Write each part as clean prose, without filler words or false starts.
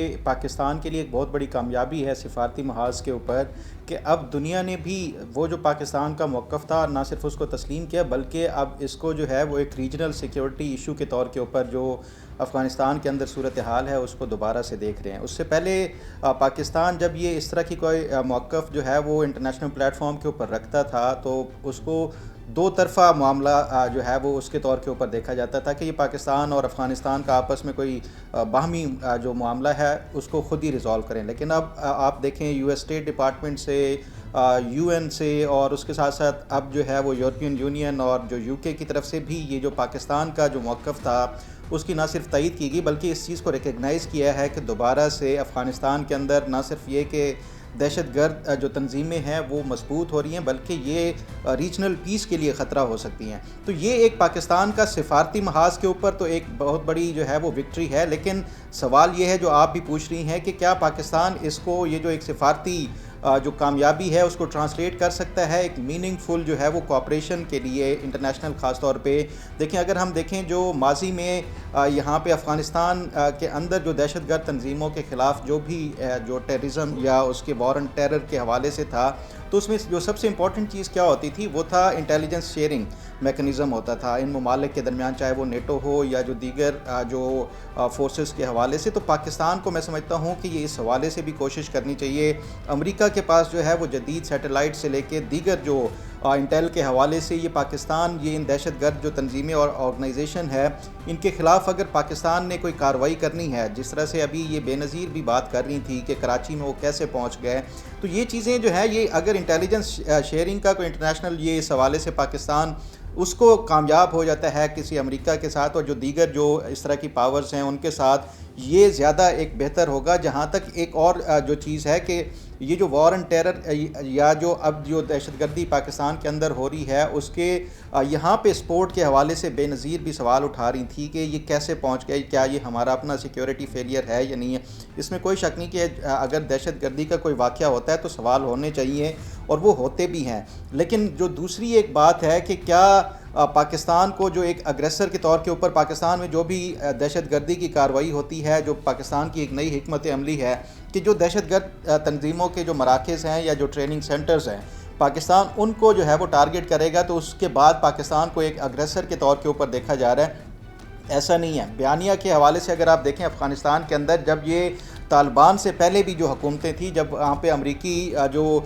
یہ پاکستان کے لیے ایک بہت بڑی کامیابی ہے سفارتی محاذ کے اوپر کہ اب دنیا نے بھی وہ جو پاکستان کا موقف تھا نہ صرف اس کو تسلیم کیا بلکہ اب اس کو جو ہے وہ ایک ریجنل سیکیورٹی ایشو کے طور کے اوپر جو افغانستان کے اندر صورتحال ہے اس کو دوبارہ سے دیکھ رہے ہیں۔ اس سے پہلے پاکستان جب یہ اس طرح کی کوئی موقف جو ہے وہ انٹرنیشنل پلیٹ فارم کے اوپر رکھتا تھا تو اس کو دو طرفہ معاملہ جو ہے وہ اس کے طور کے اوپر دیکھا جاتا تھا کہ یہ پاکستان اور افغانستان کا آپس میں کوئی باہمی جو معاملہ ہے اس کو خود ہی ریزالو کریں، لیکن اب آپ دیکھیں یو ایس اسٹیٹ ڈپارٹمنٹ سے یو این سے اور اس کے ساتھ ساتھ اب جو ہے وہ یورپین یونین اور جو یو کے کی طرف سے بھی یہ جو پاکستان کا جو موقف تھا اس کی نہ صرف تائید کی گئی بلکہ اس چیز کو ریکگنائز کیا ہے کہ دوبارہ سے افغانستان کے اندر نہ صرف یہ کہ دہشت گرد جو تنظیمیں ہیں وہ مضبوط ہو رہی ہیں بلکہ یہ ریجنل پیس کے لیے خطرہ ہو سکتی ہیں۔ تو یہ ایک پاکستان کا سفارتی محاذ کے اوپر تو ایک بہت بڑی جو ہے وہ وکٹری ہے، لیکن سوال یہ ہے جو آپ بھی پوچھ رہی ہیں کہ کیا پاکستان اس کو یہ جو ایک سفارتی جو کامیابی ہے اس کو ٹرانسلیٹ کر سکتا ہے ایک میننگ فل جو ہے وہ کوآپریشن کے لیے انٹرنیشنل خاص طور پہ۔ دیکھیں اگر ہم دیکھیں جو ماضی میں یہاں پہ افغانستان کے اندر جو دہشت گرد تنظیموں کے خلاف جو بھی جو ٹیررزم یا اس کے وار آن ٹیرر کے حوالے سے تھا تو اس میں جو سب سے امپورٹنٹ چیز کیا ہوتی تھی وہ تھا انٹیلیجنس شیئرنگ میکنزم ہوتا تھا ان ممالک کے درمیان، چاہے وہ نیٹو ہو یا جو دیگر جو فورسز کے حوالے سے۔ تو پاکستان کو میں سمجھتا ہوں کہ یہ اس حوالے سے بھی کوشش کرنی چاہیے۔ امریکہ کے پاس جو ہے وہ جدید سیٹلائٹ سے لے کے دیگر جو انٹیل کے حوالے سے یہ پاکستان یہ ان دہشت گرد جو تنظیمیں اور آرگنائزیشن ہے ان کے خلاف اگر پاکستان نے کوئی کارروائی کرنی ہے، جس طرح سے ابھی یہ بے نظیر بھی بات کر رہی تھی کہ کراچی میں وہ کیسے پہنچ گئے، تو یہ چیزیں جو ہے یہ اگر انٹیلیجنس شیئرنگ کا کوئی انٹرنیشنل یہ اس حوالے سے پاکستان اس کو کامیاب ہو جاتا ہے کسی امریکہ کے ساتھ اور جو دیگر جو اس طرح کی پاورز ہیں ان کے ساتھ، یہ زیادہ ایک بہتر ہوگا۔ جہاں تک ایک اور جو چیز ہے کہ یہ جو وار آن ٹیرر یا جو اب جو دہشت گردی پاکستان کے اندر ہو رہی ہے اس کے یہاں پہ سپورٹ کے حوالے سے بے نظیر بھی سوال اٹھا رہی تھی کہ یہ کیسے پہنچ گئے، کیا یہ ہمارا اپنا سیکیورٹی فیلئر ہے یا نہیں ہے۔ اس میں کوئی شک نہیں کہ اگر دہشت گردی کا کوئی واقعہ ہوتا ہے تو سوال ہونے چاہیے اور وہ ہوتے بھی ہیں، لیکن جو دوسری ایک بات ہے کہ کیا پاکستان کو جو ایک اگریسر کے طور کے اوپر پاکستان میں جو بھی دہشت گردی کی کارروائی ہوتی ہے، جو پاکستان کی ایک نئی حکمت عملی ہے کہ جو دہشت گرد تنظیموں کے جو مراکز ہیں یا جو ٹریننگ سینٹرز ہیں پاکستان ان کو جو ہے وہ ٹارگٹ کرے گا تو اس کے بعد پاکستان کو ایک اگریسر کے طور کے اوپر دیکھا جا رہا ہے۔ ایسا نہیں ہے۔ بیانیہ کے حوالے سے اگر آپ دیکھیں افغانستان کے اندر جب یہ طالبان سے پہلے بھی جو حکومتیں تھیں، جب وہاں پہ امریکی جو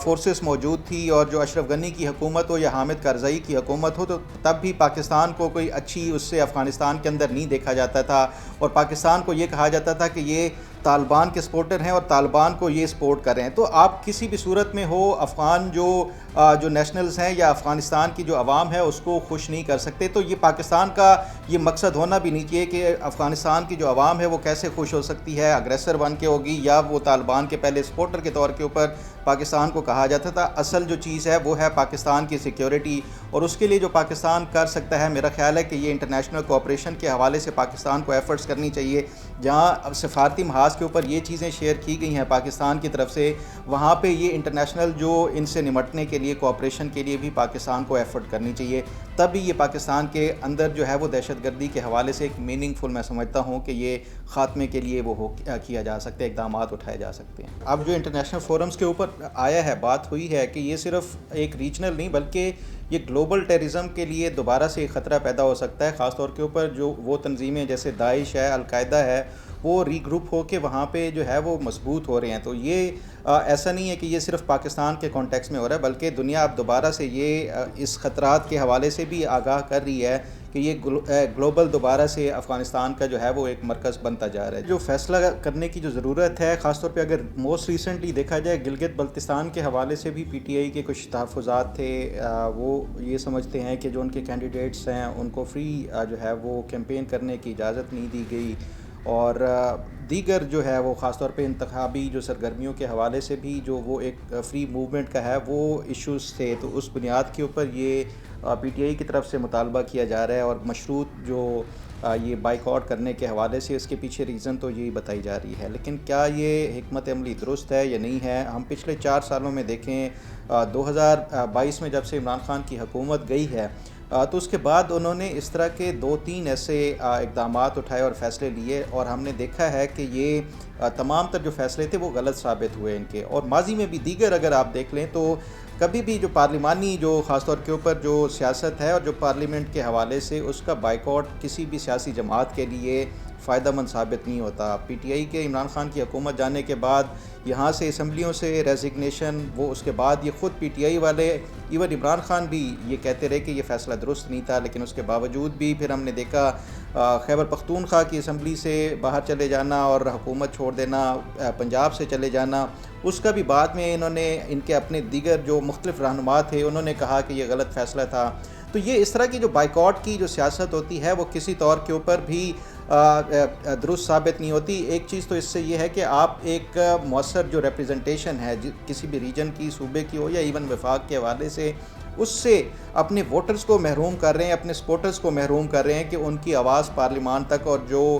فورسز موجود تھی اور جو اشرف غنی کی حکومت ہو یا حامد کرزئی کی حکومت ہو، تو تب بھی پاکستان کو کوئی اچھی اس سے افغانستان کے اندر نہیں دیکھا جاتا تھا اور پاکستان کو یہ کہا جاتا تھا کہ یہ طالبان کے سپورٹر ہیں اور طالبان کو یہ سپورٹ کر رہے ہیں۔ تو آپ کسی بھی صورت میں ہو افغان جو نیشنلز ہیں یا افغانستان کی جو عوام ہے اس کو خوش نہیں کر سکتے۔ تو یہ پاکستان کا یہ مقصد ہونا بھی نہیں چاہیے کہ افغانستان کی جو عوام ہے وہ کیسے خوش ہو سکتی ہے، اگریسر بن کے ہوگی یا وہ طالبان کے پہلے سپورٹر کے طور کے اوپر پاکستان کو کہا جاتا تھا۔ اصل جو چیز ہے وہ ہے پاکستان کی سیکیورٹی، اور اس کے لیے جو پاکستان کر سکتا ہے میرا خیال ہے کہ یہ انٹرنیشنل کوآپریشن کے حوالے سے پاکستان کو ایفرٹس کرنی چاہیے۔ جہاں سفارتی محاذ کے اوپر یہ چیزیں شیئر کی گئی ہیں پاکستان کی طرف سے، وہاں پہ یہ انٹرنیشنل جو ان سے نمٹنے کے لیے کوآپریشن کے لیے بھی پاکستان کو ایفرٹ کرنی چاہیے، تب بھی یہ پاکستان کے اندر جو ہے وہ دہشت گردی کے حوالے سے ایک میننگ فل میں سمجھتا ہوں کہ یہ خاتمے کے لیے وہ کیا جا سکتے، اقدامات اٹھائے جا سکتے ہیں۔ اب جو انٹرنیشنل فورمز کے اوپر آیا ہے، بات ہوئی ہے کہ یہ صرف ایک ریجنل نہیں بلکہ یہ گلوبل ٹیررزم کے لیے دوبارہ سے ایک خطرہ پیدا ہو سکتا ہے، خاص طور کے اوپر جو وہ تنظیمیں جیسے داعش ہے، القاعدہ ہے، وہ ری گروپ ہو کے وہاں پہ جو ہے وہ مضبوط ہو رہے ہیں۔ تو یہ ایسا نہیں ہے کہ یہ صرف پاکستان کے کانٹیکس میں ہو رہا ہے بلکہ دنیا اب دوبارہ سے یہ اس خطرات کے حوالے سے بھی آگاہ کر رہی ہے کہ یہ گلوبل دوبارہ سے افغانستان کا جو ہے وہ ایک مرکز بنتا جا رہا ہے۔ جو فیصلہ کرنے کی جو ضرورت ہے، خاص طور پہ اگر موسٹ ریسنٹلی دیکھا جائے گلگت بلتستان کے حوالے سے بھی پی ٹی آئی کے کچھ تحفظات تھے، وہ یہ سمجھتے ہیں کہ جو ان کے کینڈیڈیٹس ہیں ان کو فری جو ہے وہ کیمپین کرنے کی اجازت نہیں دی گئی، اور دیگر جو ہے وہ خاص طور پہ انتخابی جو سرگرمیوں کے حوالے سے بھی جو وہ ایک فری موومنٹ کا ہے وہ ایشوز تھے۔ تو اس بنیاد کے اوپر یہ پی ٹی آئی کی طرف سے مطالبہ کیا جا رہا ہے، اور مشروط جو یہ بائیکاٹ کرنے کے حوالے سے اس کے پیچھے ریزن تو یہی بتائی جا رہی ہے۔ لیکن کیا یہ حکمت عملی درست ہے یا نہیں ہے؟ ہم پچھلے 4 سالوں میں دیکھیں، 2022 میں جب سے عمران خان کی حکومت گئی ہے، تو اس کے بعد انہوں نے اس طرح کے 2-3 ایسے اقدامات اٹھائے اور فیصلے لیے، اور ہم نے دیکھا ہے کہ یہ تمام تر جو فیصلے تھے وہ غلط ثابت ہوئے ان کے. اور ماضی میں بھی دیگر اگر آپ دیکھ لیں تو کبھی بھی جو پارلیمانی جو خاص طور کے اوپر جو سیاست ہے اور جو پارلیمنٹ کے حوالے سے اس کا بائیکاٹ کسی بھی سیاسی جماعت کے لیے فائدہ مند ثابت نہیں ہوتا. پی ٹی آئی کے عمران خان کی حکومت جانے کے بعد یہاں سے اسمبلیوں سے ریزگنیشن، وہ اس کے بعد یہ خود پی ٹی آئی والے ایون عمران خان بھی یہ کہتے رہے کہ یہ فیصلہ درست نہیں تھا، لیکن اس کے باوجود بھی پھر ہم نے دیکھا خیبر پختونخوا کی اسمبلی سے باہر چلے جانا اور حکومت چھوڑ دینا، پنجاب سے چلے جانا، اس کا بھی بعد میں انہوں نے ان کے اپنے دیگر جو مختلف رہنما تھے انہوں نے کہا کہ یہ غلط فیصلہ تھا. تو یہ اس طرح کی جو بائیکاٹ کی جو سیاست ہوتی ہے وہ کسی طور کے اوپر بھی درست ثابت نہیں ہوتی. ایک چیز تو اس سے یہ ہے کہ آپ ایک مؤثر جو ریپریزنٹیشن ہے کسی بھی ریجن کی، صوبے کی ہو یا ایون وفاق کے حوالے سے، اس سے اپنے ووٹرز کو محروم کر رہے ہیں، اپنے سپورٹرز کو محروم کر رہے ہیں کہ ان کی آواز پارلیمان تک اور جو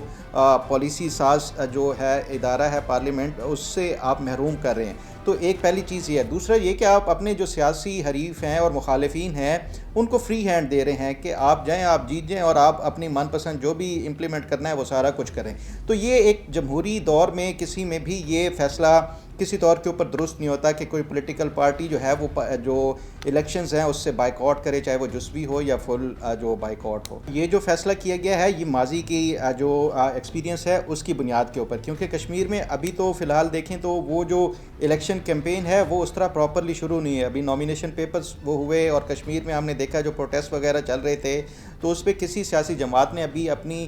پالیسی ساز جو ہے ادارہ ہے پارلیمنٹ، اس سے آپ محروم کر رہے ہیں. تو ایک پہلی چیز یہ ہے. دوسرا یہ کہ آپ اپنے جو سیاسی حریف ہیں اور مخالفین ہیں ان کو فری ہینڈ دے رہے ہیں کہ آپ جائیں، آپ جیت جائیں اور آپ اپنی من پسند جو بھی امپلیمنٹ کرنا ہے وہ سارا کچھ کریں. تو یہ ایک جمہوری دور میں کسی میں بھی یہ فیصلہ کسی طور کے اوپر درست نہیں ہوتا کہ کوئی پولیٹیکل پارٹی جو ہے وہ جو الیکشنز ہیں اس سے بائیکاٹ کرے، چاہے وہ جزوی ہو یا فل جو بائیکاٹ ہو. یہ جو فیصلہ کیا گیا ہے یہ ماضی کی جو ایکسپیرینس ہے اس کی بنیاد کے اوپر، کیونکہ کشمیر میں ابھی تو فی الحال دیکھیں تو وہ جو الیکشن کیمپین ہے وہ اس طرح پراپرلی شروع نہیں ہے. ابھی نامینیشن پیپرز وہ ہوئے اور کشمیر میں ہم نے دیکھا جو پروٹیسٹ وغیرہ چل رہے تھے تو اس پہ کسی سیاسی جماعت نے ابھی اپنی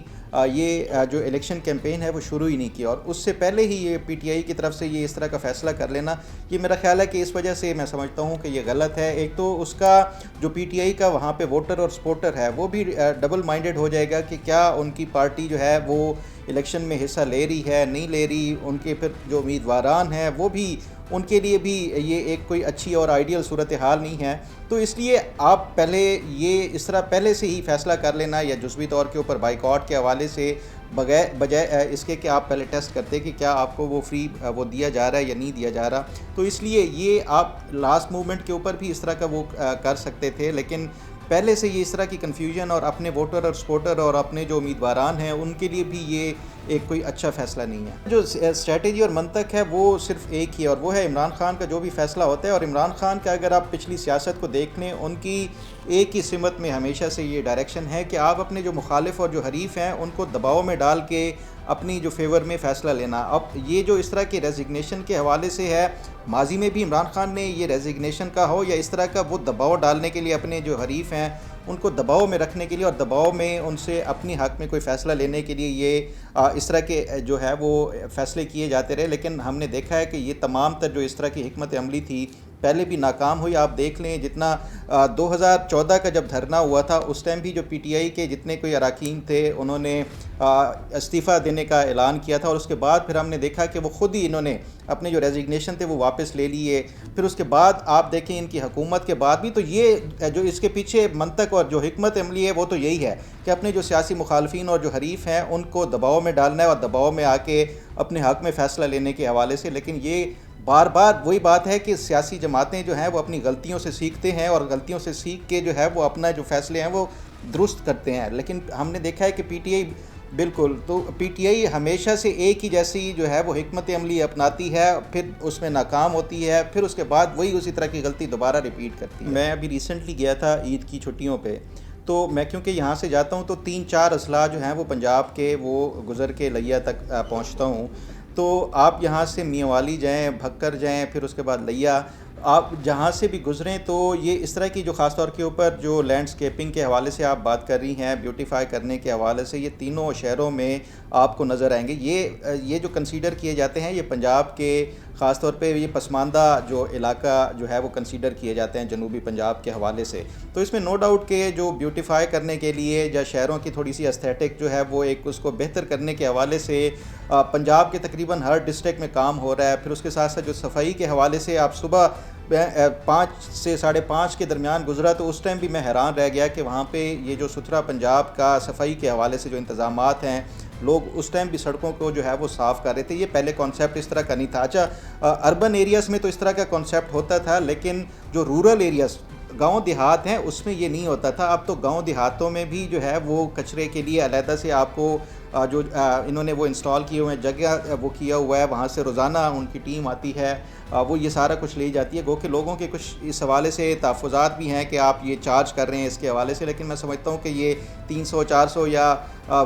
یہ جو الیکشن کیمپین ہے وہ شروع ہی نہیں کیا. اور اس سے پہلے ہی یہ پی ٹی آئی کی طرف سے یہ اس طرح کا فیصلہ کر لینا، یہ میرا خیال ہے کہ اس وجہ سے میں سمجھتا ہوں کہ یہ غلط ہے. ایک تو اس کا جو پی ٹی آئی کا وہاں پہ ووٹر اور سپورٹر ہے وہ بھی ڈبل مائنڈڈ ہو جائے گا کہ کیا ان کی پارٹی جو ہے وہ الیکشن میں حصہ لے رہی ہے نہیں لے رہی، ان کے پھر جو امیدواران ہیں وہ بھی، ان کے لیے بھی یہ ایک کوئی اچھی اور آئیڈیل صورتحال نہیں ہے. تو اس لیے آپ پہلے یہ اس طرح پہلے سے ہی فیصلہ کر لینا یا جزوی طور کے اوپر بائیکاٹ کے حوالے سے بجائے اس کے کہ آپ پہلے ٹیسٹ کرتے کہ کیا آپ کو وہ فری وہ دیا جا رہا ہے یا نہیں دیا جا رہا. تو اس لیے یہ آپ لاسٹ موومنٹ کے اوپر بھی اس طرح کا وہ کر سکتے تھے، لیکن پہلے سے یہ اس طرح کی کنفیوژن اور اپنے ووٹر اور سپورٹر اور اپنے جو امیدواران ہیں ان کے لیے بھی یہ ایک کوئی اچھا فیصلہ نہیں ہے. جو اسٹریٹجی اور منطق ہے وہ صرف ایک ہی ہے اور وہ ہے عمران خان کا جو بھی فیصلہ ہوتا ہے. اور عمران خان کا اگر آپ پچھلی سیاست کو دیکھ لیں ان کی ایک ہی سمت میں ہمیشہ سے یہ ڈائریکشن ہے کہ آپ اپنے جو مخالف اور جو حریف ہیں ان کو دباؤ میں ڈال کے اپنی جو فیور میں فیصلہ لینا. اب یہ جو اس طرح کی ریزگنیشن کے حوالے سے ہے، ماضی میں بھی عمران خان نے یہ ریزگنیشن کا ہو یا اس طرح کا وہ دباؤ ڈالنے کے لیے اپنے جو حریف ہیں ان کو دباؤ میں رکھنے کے لیے اور دباؤ میں ان سے اپنی حق میں کوئی فیصلہ لینے کے لیے یہ اس طرح کے جو ہے وہ فیصلے کیے جاتے رہے. لیکن ہم نے دیکھا ہے کہ یہ تمام تر جو اس طرح کی حکمت عملی تھی پہلے بھی ناکام ہوئی. آپ دیکھ لیں جتنا 2014 کا جب دھرنا ہوا تھا اس ٹائم بھی جو پی ٹی آئی کے جتنے کوئی اراکین تھے انہوں نے استعفیٰ دینے کا اعلان کیا تھا اور اس کے بعد پھر ہم نے دیکھا کہ وہ خود ہی انہوں نے اپنے جو ریزگنیشن تھے وہ واپس لے لیے. پھر اس کے بعد آپ دیکھیں ان کی حکومت کے بعد بھی تو یہ جو اس کے پیچھے منطق اور جو حکمت عملی ہے وہ تو یہی ہے کہ اپنے جو سیاسی مخالفین اور جو حریف ہیں ان کو دباؤ میں ڈالنا ہے اور دباؤ میں آ کے اپنے حق میں فیصلہ لینے کے حوالے سے. لیکن یہ بار بار وہی بات ہے کہ سیاسی جماعتیں جو ہیں وہ اپنی غلطیوں سے سیکھتے ہیں اور غلطیوں سے سیکھ کے جو ہے وہ اپنا جو فیصلے ہیں وہ درست کرتے ہیں. لیکن ہم نے دیکھا ہے کہ پی ٹی آئی بالکل تو پی ٹی آئی ہمیشہ سے ایک ہی جیسی جو ہے وہ حکمت عملی اپناتی ہے، پھر اس میں ناکام ہوتی ہے، پھر اس کے بعد وہی اسی طرح کی غلطی دوبارہ ریپیٹ کرتی ہے. میں ابھی ریسنٹلی گیا تھا عید کی چھٹیوں پہ، تو میں کیونکہ یہاں سے جاتا ہوں تو 3-4 اضلاع جو ہیں وہ پنجاب کے وہ گزر کے لیا تک پہنچتا ہوں. تو آپ یہاں سے میاں والی جائیں، بھکر جائیں، پھر اس کے بعد لیا، آپ جہاں سے بھی گزریں تو یہ اس طرح کی جو خاص طور کے اوپر جو لینڈسکیپنگ کے حوالے سے آپ بات کر رہی ہیں، بیوٹیفائی کرنے کے حوالے سے، یہ تینوں شہروں میں آپ کو نظر آئیں گے. یہ جو کنسیڈر کیے جاتے ہیں یہ پنجاب کے خاص طور پہ یہ پسماندہ جو علاقہ جو ہے وہ کنسیڈر کیے جاتے ہیں جنوبی پنجاب کے حوالے سے. تو اس میں نو ڈاؤٹ کہ جو بیوٹیفائی کرنے کے لیے یا شہروں کی تھوڑی سی استھیٹک جو ہے وہ ایک اس کو بہتر کرنے کے حوالے سے پنجاب کے تقریباً ہر ڈسٹرکٹ میں کام ہو رہا ہے. پھر اس کے ساتھ ساتھ جو صفائی کے حوالے سے آپ صبح 5 سے 5:30 کے درمیان گزرا تو اس ٹائم بھی میں حیران رہ گیا کہ وہاں پہ یہ جو ستھرا پنجاب کا صفائی کے حوالے سے جو انتظامات ہیں لوگ اس ٹائم بھی سڑکوں کو جو ہے وہ صاف کر رہے تھے. یہ پہلے کانسیپٹ اس طرح کا نہیں تھا. اچھا اربن ایریاز میں تو اس طرح کا کانسیپٹ ہوتا تھا لیکن جو رورل ایریاز گاؤں دیہات ہیں اس میں یہ نہیں ہوتا تھا. اب تو گاؤں دیہاتوں میں بھی جو ہے وہ کچرے کے لیے علیحدہ سے آپ کو جو انہوں نے وہ انسٹال کیے ہوئے ہیں جگہ وہ کیا ہوا ہے, وہاں سے روزانہ ان کی ٹیم آتی ہے, وہ یہ سارا کچھ لے جاتی ہے. گو کہ لوگوں کے کچھ اس حوالے سے تحفظات بھی ہیں کہ آپ یہ چارج کر رہے ہیں اس کے حوالے سے, لیکن میں سمجھتا ہوں کہ یہ 300-400 یا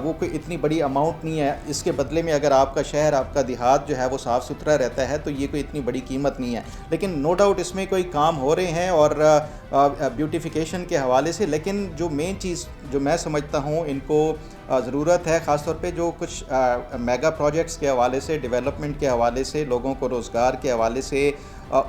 وہ کوئی اتنی بڑی اماؤنٹ نہیں ہے. اس کے بدلے میں اگر آپ کا شہر, آپ کا دیہات جو ہے وہ صاف ستھرا رہتا ہے تو یہ کوئی اتنی بڑی قیمت نہیں ہے. لیکن نو ڈاؤٹ اس میں کوئی کام ہو رہے ہیں اور بیوٹیفیکیشن کے حوالے سے, لیکن جو مین چیز جو میں سمجھتا ہوں ان کو ضرورت ہے, خاص طور پہ جو کچھ میگا پروجیکٹس کے حوالے سے, ڈیولپمنٹ کے حوالے سے, لوگوں کو روزگار کے حوالے سے,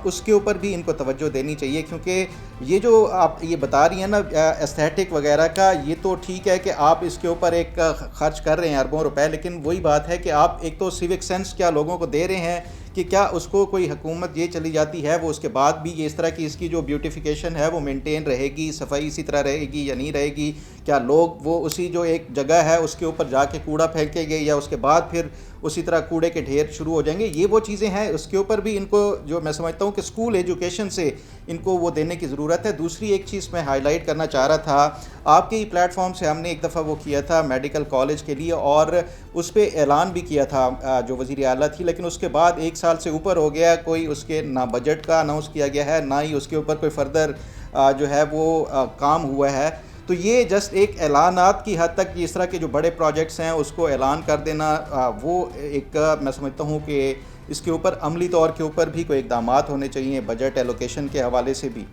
اس کے اوپر بھی ان کو توجہ دینی چاہیے. کیونکہ یہ جو آپ یہ بتا رہی ہیں نا ایستھیٹک وغیرہ کا, یہ تو ٹھیک ہے کہ آپ اس کے اوپر ایک خرچ کر رہے ہیں اربوں روپے, لیکن وہی بات ہے کہ آپ ایک تو سیوک سینس کیا لوگوں کو دے رہے ہیں کہ کیا اس کو کوئی حکومت یہ چلی جاتی ہے وہ اس کے بعد بھی یہ اس طرح کی اس کی جو بیوٹیفیکیشن ہے وہ مینٹین رہے گی, صفائی اسی طرح رہے گی یا نہیں رہے گی. کیا لوگ وہ اسی جو ایک جگہ ہے اس کے اوپر جا کے کوڑا پھینکیں گے یا اس کے بعد پھر اسی طرح کوڑے کے ڈھیر شروع ہو جائیں گے. یہ وہ چیزیں ہیں اس کے اوپر بھی ان کو جو میں سمجھتا ہوں کہ اسکول ایجوکیشن سے ان کو وہ دینے کی ضرورت ہے. دوسری ایک چیز میں ہائی لائٹ کرنا چاہ رہا تھا, آپ کے ہی پلیٹ فارم سے ہم نے ایک دفعہ وہ کیا تھا میڈیکل کالج کے لیے, اور اس پہ اعلان بھی کیا تھا جو وزیر اعلیٰ تھی, لیکن اس کے بعد 1 سال سے اوپر ہو گیا, کوئی اس کے نہ بجٹ کا اناؤنس کیا گیا ہے, نہ ہی اس کے اوپر کوئی فردر جو ہے وہ کام ہوا ہے. تو یہ جسٹ ایک اعلانات کی حد تک اس طرح کے جو بڑے پروجیکٹس ہیں اس کو اعلان کر دینا, وہ ایک میں سمجھتا ہوں کہ اس کے اوپر عملی طور کے اوپر بھی کوئی اقدامات ہونے چاہیے بجٹ ایلوکیشن کے حوالے سے بھی.